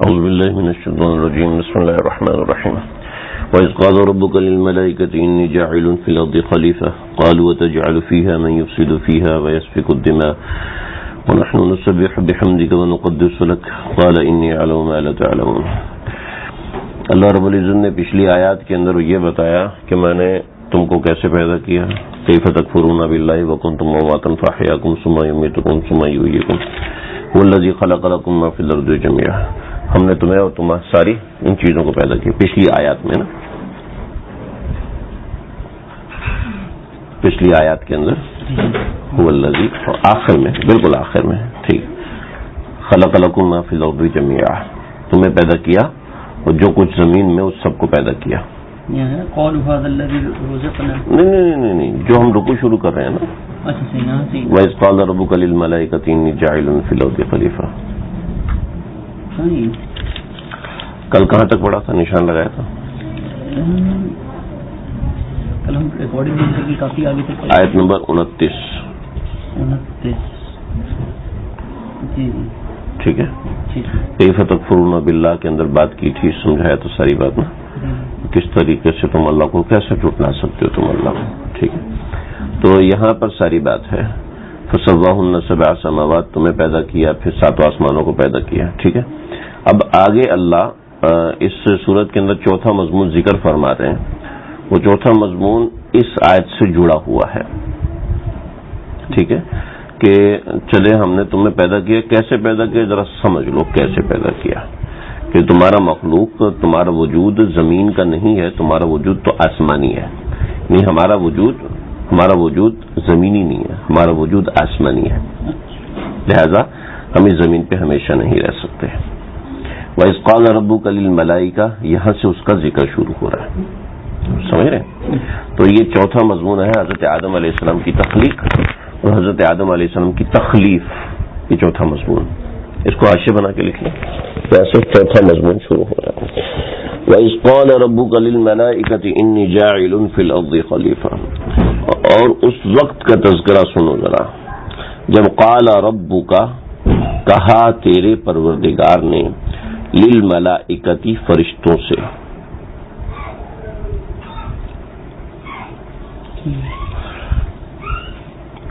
اعوذ باللہ من الشیطان الرجیم بسم اللہ الرحمن الرحیم وَإِذْ قَالَ رَبُّكَ لِلْمَلَائِكَةِ إِنِّي جَاعِلٌ فِي الْأَرْضِ خَلِيفَةً قَالُوا وَتَجْعَلُ فِيهَا مَن يُفْسِدُ فِيهَا وَيَسْفِكُ الدِّمَاءَ وَنَحْنُ نُسَبِّحُ بِحَمْدِكَ وَنُقَدِّسُ لَكَ قَالَ إِنِّي أَعْلَمُ مَا لَا تَعْلَمُونَ۔ اللہ رب العزت نے پچھلی آیات کے اندر یہ بتایا کہ میں نے تم کو کیسے پیدا کیا، کیف تکفرون باللہ وکنتم امواتا فاحیاکم ثم یمیتکم ثم یحییکم والذی خلق لکم ما فی الارض جميعا۔ ہم نے تمہیں اور تمہیں ساری ان چیزوں کو پیدا کیا، پچھلی آیات میں نا، پچھلی آیات کے اندر هو الذی، آخر میں، بالکل آخر میں، ٹھیک، خلق لکم ما فی الارض جميعا، تمہیں پیدا کیا اور جو کچھ زمین میں اس سب کو پیدا کیا۔ نہیں، جو ہم رکوع شروع کر رہے ہیں نا، وَإِذْ قَالَ رَبُّكَ لِلْمَلَائِكَةِ إِنِّي جَاعِلٌ فِي الْأَرْضِ خَلِيفَةً۔ کل کہاں تک پڑھا تھا، نشان لگایا تھا؟ آیت نمبر 29، ٹھیک ہے، کیف تکفرون باللہ کے اندر بات کی تھی، سمجھایا تو ساری بات نا، کس طریقے سے تم اللہ کو کیسے جھٹلا سکتے ہو تم اللہ کو، ٹھیک ہے۔ تو یہاں پر ساری بات ہے، فسواہن سبع سماوات، تمہیں پیدا کیا، پھر 7 آسمانوں کو پیدا کیا، ٹھیک ہے۔ اب آگے اللہ اس صورت کے اندر چوتھا مضمون ذکر فرما رہے ہیں، وہ چوتھا مضمون اس آیت سے جڑا ہوا ہے، ٹھیک ہے، کہ چلے ہم نے تمہیں پیدا کیا، کیسے پیدا کیا ذرا سمجھ لو کیسے پیدا کیا، کہ تمہارا مخلوق، تمہارا وجود زمین کا نہیں ہے، تمہارا وجود تو آسمانی ہے، نہیں ہمارا وجود زمینی نہیں ہے، ہمارا وجود آسمانی ہے، لہذا ہم اس زمین پہ ہمیشہ نہیں رہ سکتے۔ وَإِذْ قَالَ رَبُّكَ لِلْمَلَائِكَةِ، یہاں سے اس کا ذکر شروع ہو رہا ہے، سمجھ رہے ہیں؟ تو یہ چوتھا مضمون ہے حضرت آدم علیہ السلام کی تخلیق اور حضرت آدم علیہ السلام کی تخلیف، یہ چوتھا مضمون، اس کو حاشیہ بنا کے لکھ لیں، ایسے چوتھا مضمون شروع ہو رہا ہے۔ وَإِذْ قَالَ رَبُّكَ لِلْمَلَائِكَةِ إِنِّي جَاعِلٌ فِي الْأَرْضِ خَلِيفَةً، اور اس وقت کا تذکرہ سنو ذرا، جب قال ربک، کہا تیرے پروردگار نے، للملائکتی، فرشتوں سے،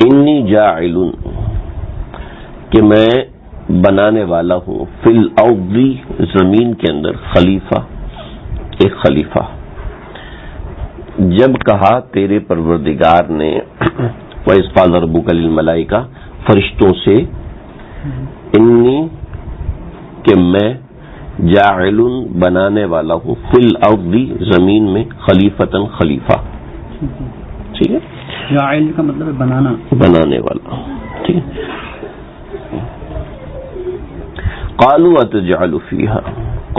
انی جاعل، کہ میں بنانے والا ہوں، فی الارض، زمین کے اندر، خلیفہ، ایک خلیفہ۔ جب کہا تیرے پروردگار نے، وَإِذْ قَالَ رَبُّكَ لِلْمَلَائِكَةِ، فرشتوں سے، انی، کہ میں، جاعل، بنانے والا ہوں، فی الارض، زمین میں، خلیفتاً، خلیفہ، ٹھیک ہے، جاعل کا مطلب ہے بنانا، بنانے والا، ٹھیک ہے۔ قالوا اتجعل فیہا،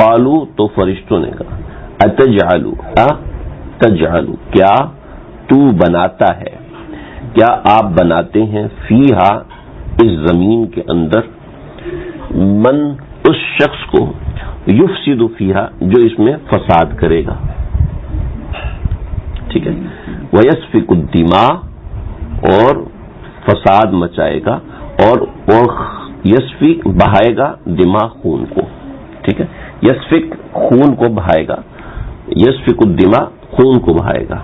قالوا، تو فرشتوں نے کہا، اتجعل، تجعل، کیا تو بناتا ہے، کیا آپ بناتے ہیں، فیہا، اس زمین کے اندر، من، اس شخص کو، یفسد فیہا، جو اس میں فساد کرے گا، ٹھیک ہے، ویسفک الدماء، اور فساد مچائے گا، اور یسفک، بہائے گا، دماء، خون کو، ٹھیک ہے، یسفک، خون کو بہائے گا، یسفک الدماء، خون کو بہائے گا،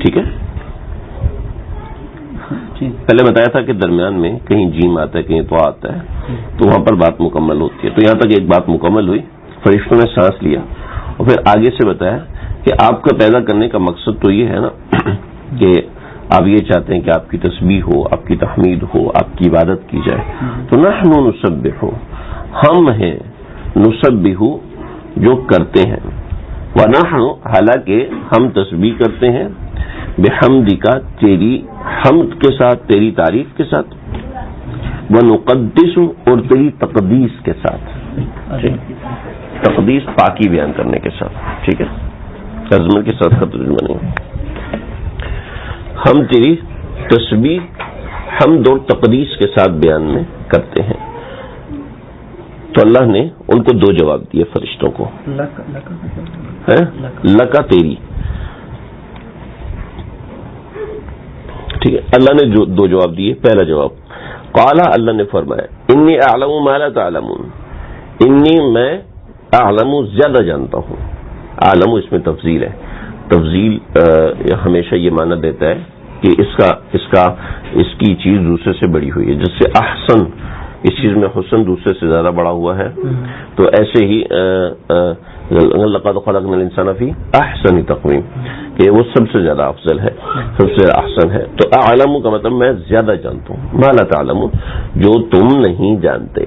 ٹھیک ہے۔ پہلے بتایا تھا کہ درمیان میں کہیں جیم آتا ہے، کہیں تو آتا ہے، تو وہاں پر بات مکمل ہوتی ہے، تو یہاں تک ایک بات مکمل ہوئی، فرشتوں نے سانس لیا، اور پھر آگے سے بتایا کہ آپ کا پیدا کرنے کا مقصد تو یہ ہے نا کہ آپ یہ چاہتے ہیں کہ آپ کی تسبیح ہو، آپ کی تحمید ہو، آپ کی عبادت کی جائے، تو نحن نسبح، ہم ہیں، نسبح، جو کرتے ہیں، ونحن، حالانکہ ہم تسبیح کرتے ہیں، بحمدک، تیری حمد کے ساتھ، تیری تعریف کے ساتھ، ونقدس، اور تیری تقدیس کے ساتھ، تقدیس، پاکی بیان کرنے کے ساتھ، ٹھیک ہے، ترجمے کے ساتھ کا ترجمہ نہیں، ہم تیری تسبیح، حمد اور تقدیس کے ساتھ بیان میں کرتے ہیں۔ تو اللہ نے ان کو 2 جواب دیے فرشتوں کو، لکا، تیری، ٹھیک ہے، اللہ نے 2 جواب دیے۔ پہلا جواب، قال، اللہ نے فرمایا، انی اعلم ما لا تعلمون، انی میں اعلم زیادہ جانتا ہوں. اعلم اس میں تفضیل ہے. تفضیل ہمیشہ یہ معنی دیتا ہے کہ اس کی چیز دوسرے سے بڑی ہوئی ہے. جس سے احسن اس چیز میں حسن دوسرے سے زیادہ بڑا ہوا ہے, تو ایسے ہی لقد خلقنا الانسان فی احسن تقویم کہ وہ سب سے زیادہ افضل ہے, سب سے احسن ہے. تو اعلم کا مطلب میں زیادہ جانتا ہوں, ما لا تعلمون جو تم نہیں جانتے.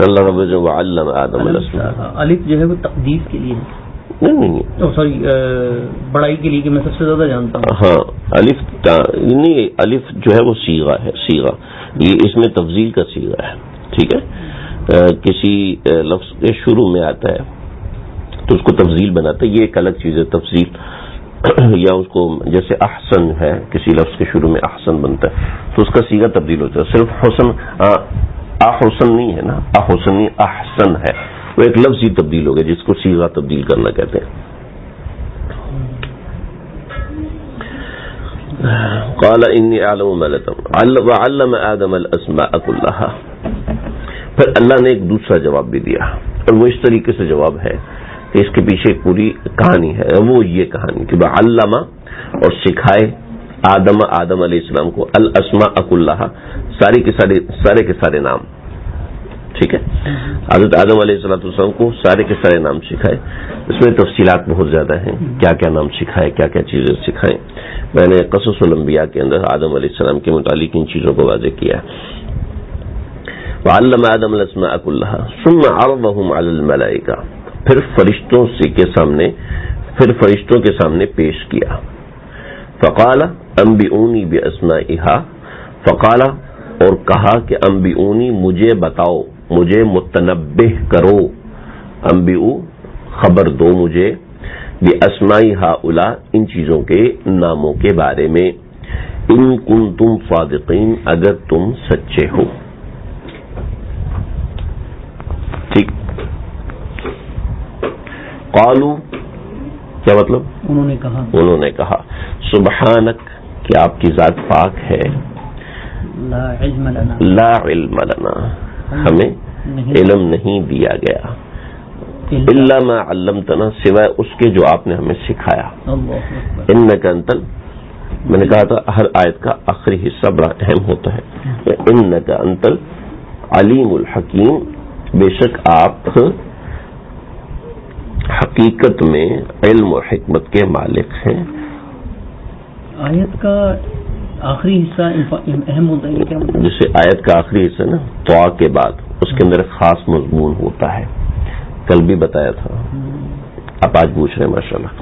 اللہ رب العزت وعلم آدم الاسماء, الف جو ہے وہ تقدیس کے لیے نہیں سوری بڑائی کے لیے کہ میں سب سے زیادہ جانتا ہوں. ہاں الف نہیں, الف جو ہے وہ صیغہ ہے, صیغہ یہ اس میں تفضیل کا صیغہ ہے. ٹھیک ہے, کسی لفظ کے شروع میں آتا ہے تو اس کو تفضیل بناتا ہے, یہ ایک الگ چیز ہے تفضیل. یا اس کو جیسے احسن ہے, کسی لفظ کے شروع میں احسن بنتا ہے تو اس کا صیغہ تبدیل ہوتا ہے. صرف حسن احسن نہیں ہے نا, احسن نہیں احسن ہے, وہ ایک لفظ ہی تبدیل ہو گیا جس کو صیغہ تبدیل کرنا کہتے ہیں. قال انی اعلم ما لا تعلمون وعلم آدم الاسماء كلها. پھر اللہ نے ایک دوسرا جواب بھی دیا, اور وہ اس طریقے سے جواب ہے کہ اس کے پیچھے ایک پوری کہانی ہے. وہ یہ کہانی کہ علم اور سکھائے آدم علیہ السلام کو الاسماء كلها, سارے کے سارے نام. ٹھیک ہے, حضرت آدم علیہ السلام کو سارے کے سارے نام سکھائے. اس میں تفصیلات بہت زیادہ ہیں, کیا کیا نام سکھائے, کیا کیا چیزیں سکھائیں. میں نے قصص الانبیاء کے اندر آدم علیہ السلام کے متعلق ان چیزوں کو واضح کیا ہے. وعلم آدم الاسماء كلها ثم عرضهم على الملائکہ, پھر فرشتوں کے سامنے پیش کیا. فقال انبئونی باسمائها, فقال اور کہا کہ انبئونی مجھے بتاؤ, مجھے متنبہ کرو, انبئو خبر دو مجھے, باسماء هؤلاء ان چیزوں کے ناموں کے بارے میں, ان کنتم صادقین اگر تم سچے ہو. ٹھیک, قالوا کیا مطلب, انہوں نے کہا سبحانک کہ آپ کی ذات پاک ہے, لا علم لنا, لا علم لنا ہمیں علم نہیں دیا گیا, الا ما علمتنا سوائے اس کے جو آپ نے ہمیں سکھایا. انک انت, میں نے کہا تھا ہر آیت کا آخری حصہ بڑا اہم ہوتا ہے. انک انت العلیم الحکیم, بے شک آپ حقیقت میں علم و حکمت کے مالک ہیں. آیت کا آخری حصہ اہم ہوتا ہے, کیا مطلب؟ جیسے آیت کا آخری حصہ نا دعا کے بعد اس کے اندر ایک خاص مضمون ہوتا ہے, کل بھی بتایا تھا, آپ آج پوچھ رہے ہیں ماشاءاللہ.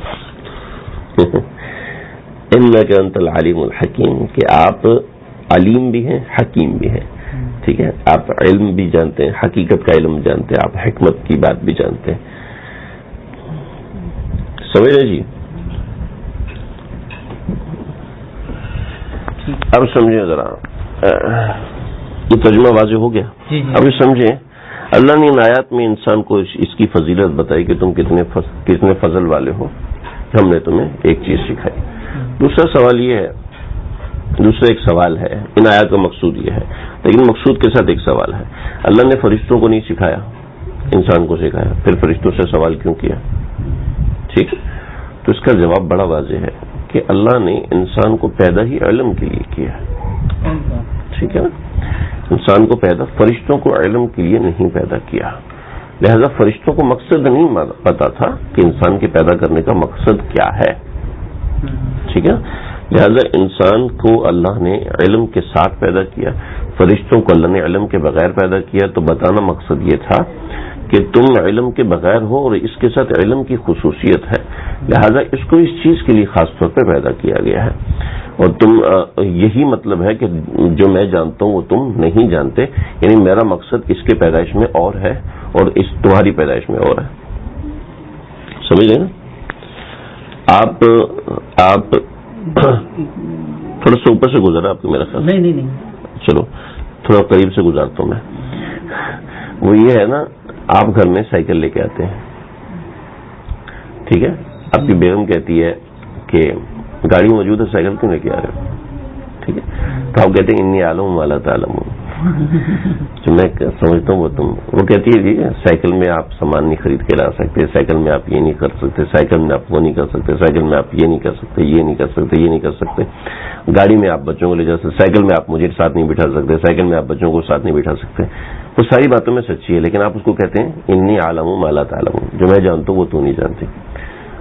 انک انت العلیم الحکیم, کہ آپ علیم بھی ہیں حکیم بھی ہیں. ٹھیک ہے, آپ علم بھی جانتے ہیں, حقیقت کا علم جانتے ہیں, آپ حکمت کی بات بھی جانتے ہیں. سمجھ رہے جی؟ اب سمجھیں ذرا, یہ ترجمہ واضح ہو گیا. اب یہ سمجھیں, اللہ نے ان آیات میں انسان کو اس کی فضیلت بتائی کہ تم کتنے فضل والے ہو, ہم نے تمہیں ایک چیز سکھائی. دوسرا سوال یہ ہے, دوسرا ایک سوال ہے, ان آیات کا مقصود یہ ہے, لیکن مقصود کے ساتھ ایک سوال ہے. اللہ نے فرشتوں کو نہیں سکھایا, انسان کو سکھایا, پھر فرشتوں سے سوال کیوں کیا؟ ٹھیک, تو اس کا جواب بڑا واضح ہے کہ اللہ نے انسان کو پیدا ہی علم کے لیے کیا ہے. ٹھیک ہے نا, انسان کو پیدا, فرشتوں کو علم کے لیے نہیں پیدا کیا. لہذا فرشتوں کو مقصد نہیں پتا تھا کہ انسان کے پیدا کرنے کا مقصد کیا ہے. ٹھیک ہے, لہذا انسان کو اللہ نے علم کے ساتھ پیدا کیا, فرشتوں کو اللہ نے علم کے بغیر پیدا کیا. تو بتانا مقصد یہ تھا کہ تم علم کے بغیر ہو اور اس کے ساتھ علم کی خصوصیت ہے, لہذا اس کو اس چیز کے لیے خاص طور پہ پیدا کیا گیا ہے. اور تم یہی مطلب ہے کہ جو میں جانتا ہوں وہ تم نہیں جانتے, یعنی میرا مقصد اس کے پیدائش میں اور ہے اور اس تمہاری پیدائش میں اور ہے. سمجھ گئے نا؟ آپ تھوڑا سا اوپر سے گزرا آپ کو میرا خیال. نہیں, چلو تھوڑا قریب سے گزارتا ہوں میں. وہ یہ ہے نا, آپ گھر میں سائیکل لے کے آتے ہیں, ٹھیک ہے, آپ کی بیگم کہتی ہے کہ گاڑی موجود ہے, سائیکل کیوں لے کے آ رہے ہو؟ ٹھیک ہے, تو آپ کہتے ہیں انی عالم ما لا تعلمون, جو میں سمجھتا ہوں وہ کہتی ہے جی سائیکل میں آپ سامان نہیں خرید کے لا سکتے، سائیکل میں آپ یہ نہیں کر سکتے، سائیکل میں آپ وہ نہیں کر سکتے، سائیکل میں آپ یہ نہیں کر سکتے، یہ نہیں کر سکتے، یہ نہیں کر سکتے، گاڑی میں آپ بچوں کو لے جا سکتے، سائیکل میں آپ مجھے ساتھ نہیں بٹھا سکتے، سائیکل میں آپ بچوں کو ساتھ نہیں بٹھا سکتے. وہ ساری باتوں میں سچی ہے، لیکن آپ اس کو کہتے ہیں انی عالم ما لا تعلم، جو میں جانتا ہوں وہ تو نہیں جانتی.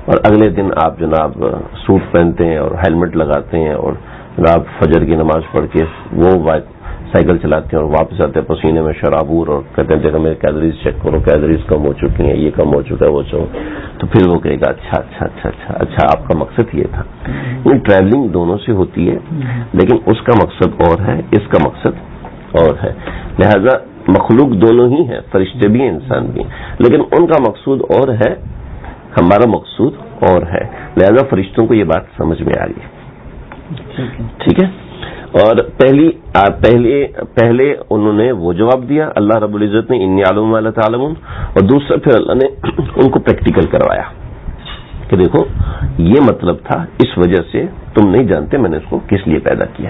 اور اگلے دن آپ جناب سوٹ پہنتے ہیں اور ہیلمٹ لگاتے ہیں اور آپ فجر کی نماز پڑھ کے وہ سائیکل چلاتے ہیں اور واپس آتے ہیں پسینے میں شرابور اور کہتے ہیں دیکھو میرے کیلریز چیک کرو، کیلریز کم ہو چکی ہیں، یہ کم ہو چکا ہے، وہ چاہو. تو پھر وہ کہے گا اچھا اچھا اچھا اچھا اچھا آپ کا مقصد یہ تھا. ٹریولنگ دونوں سے ہوتی ہے، لیکن اس کا مقصد اور ہے، اس کا مقصد اور ہے. لہذا مخلوق دونوں ہی ہیں، فرشتے بھی ہیں انسان بھی ہیں، لیکن ان کا مقصود اور ہے، ہمارا مقصود اور ہے. لہذا فرشتوں کو یہ بات سمجھ میں آ گئی. ٹھیک ہے. اور پہلے انہوں نے وہ جواب دیا اللہ رب العزت نے انی عالم ما لا تعلمون، اور دوسرا پھر اللہ نے ان کو پریکٹیکل کروایا کہ دیکھو یہ مطلب تھا، اس وجہ سے تم نہیں جانتے میں نے اس کو کس لیے پیدا کیا.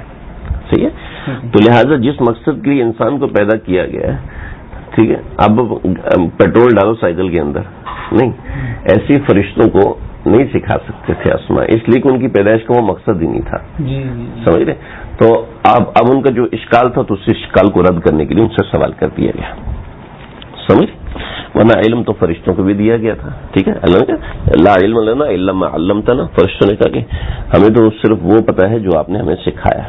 صحیح ہے. تو لہذا جس مقصد کے لیے انسان کو پیدا کیا گیا ہے، ٹھیک ہے، اب پیٹرول ڈالو سائیکل کے اندر نہیں، ایسی فرشتوں کو نہیں سکھا سکتے تھے اسماء، اس لیے کہ ان کی پیدائش کا وہ مقصد ہی نہیں تھا. سمجھ رہے. تو اب ان کا جو اشکال تھا تو اس اشکال کو رد کرنے کے لیے ان سے سوال کر دیا گیا. سمجھ. ورنہ علم تو فرشتوں کو بھی دیا گیا تھا. ٹھیک ہے. لا علم لنا الا ما علمتنا، فرشتوں نے کہا کہ ہمیں تو صرف وہ پتا ہے جو آپ نے ہمیں سکھایا.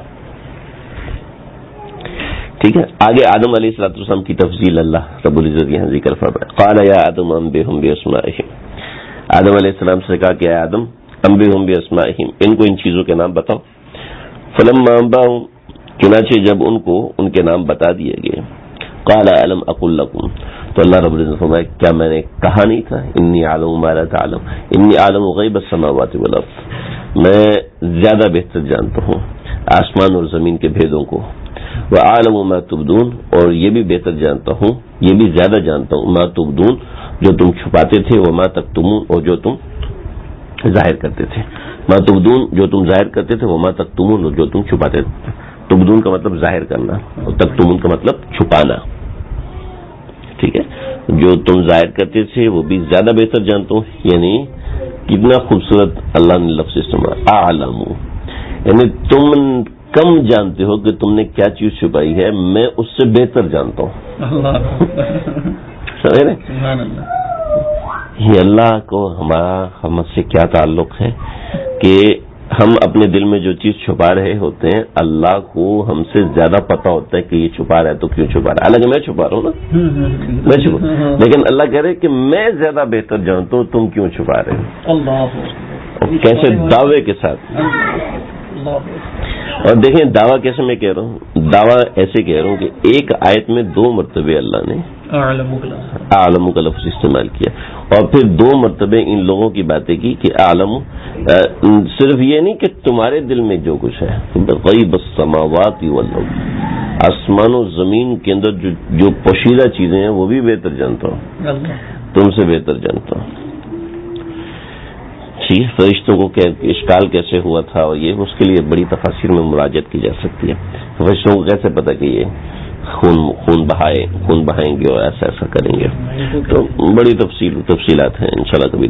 ٹھیک ہے. آگے آدم علیہ الصلوۃ والسلام کی تفضیل اللہ رب العزت یہاں ذکر فرمایا. قال یا آدم انبئهم باسمائهم، آدم علیہ السلام سے کہا کہ اے آدم انبئهم باسمائهم، ان کو ان چیزوں کے نام بتاؤ. فلما انبأهم، چنانچہ جب ان کو ان کے نام بتا دیے گئے، قال الم اقل لكم، تو اللہ رب العزت فرمایا کیا میں نے کہا نہیں تھا انی اعلم ما لا تعلم، انی اعلم غیب السماوات والارض، میں زیادہ بہتر جانتا ہوں آسمان اور زمین کے بھیدوں کو. وَأَعْلَمُ مَا تُبْدُونَ، اور یہ بھی بہتر جانتا ہوں، یہ بھی زیادہ جانتا ہوں ما تبدون، جو تم چھپاتے تھے، وما تکتمون، اور جو تم ظاہر کرتے تھے. ما تبدون جو تم ظاہر کرتے تھے، وما تکتمون اور جو تم چھپاتے تھے. تبدون کا مطلب ظاہر کرنا اور تکتمون کا مطلب چھپانا. ٹھیک ہے. جو تم ظاہر کرتے تھے وہ بھی زیادہ بہتر جانتا ہوں، یعنی کتنا خوبصورت اللہ نے لفظ استعمال اعلم، یعنی تم کم جانتے ہو کہ تم نے کیا چیز چھپائی ہے، میں اس سے بہتر جانتا ہوں. سمجھ رہے. یہ اللہ کو ہم سے کیا تعلق ہے کہ ہم اپنے دل میں جو چیز چھپا رہے ہوتے ہیں اللہ کو ہم سے زیادہ پتا ہوتا ہے کہ یہ چھپا رہا ہے تو کیوں چھپا رہا ہے. حالانکہ میں چھپا رہا ہوں نا، میں چھپا، لیکن اللہ کہہ رہے کہ میں زیادہ بہتر جانتا ہوں تم کیوں چھپا رہے ہو. کیسے دعوے کے ساتھ. اور دیکھیں دعویٰ کیسے میں کہہ رہا ہوں، دعویٰ ایسے کہہ رہا ہوں کہ ایک آیت میں 2 مرتبے اللہ نے اعلم کا لفظ استعمال کیا، اور پھر 2 مرتبے ان لوگوں کی باتیں کی کہ اعلم صرف یہ نہیں کہ تمہارے دل میں جو کچھ ہے، غیب السماوات والارض، آسمان و زمین کے اندر جو پوشیدہ چیزیں ہیں وہ بھی بہتر جانتا ہوں، تم سے بہتر جانتا ہوں. فرشتوں کو اشکال کیسے ہوا تھا اور یہ اس کے لیے بڑی تفاصیر میں مراجعت کی جا سکتی ہے. فرشتوں کو کیسے پتا کہ یہ خون بہائیں گے اور ایسا کریں گے، تو بڑی تفصیلات ہیں، انشاءاللہ کبھی